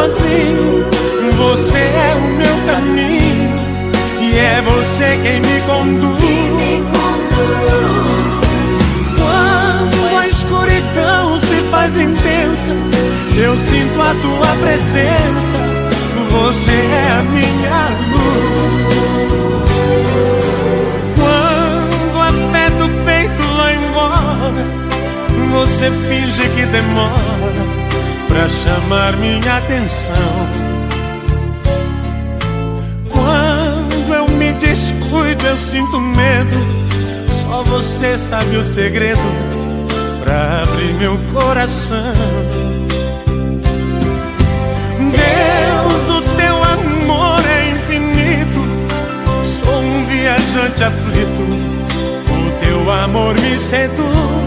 sozinho. Você é o meu caminho e é você quem me conduz. Quando a escuridão se faz intensa, eu sinto a tua presença. Você é a minha luz. Quando a fé do peito vai embora, você finge que demora pra chamar minha atenção. Quando eu me descuido, eu sinto medo. Só você sabe o segredo pra abrir meu coração. Deus, o teu amor é infinito. Sou um viajante aflito, o teu amor me seduz.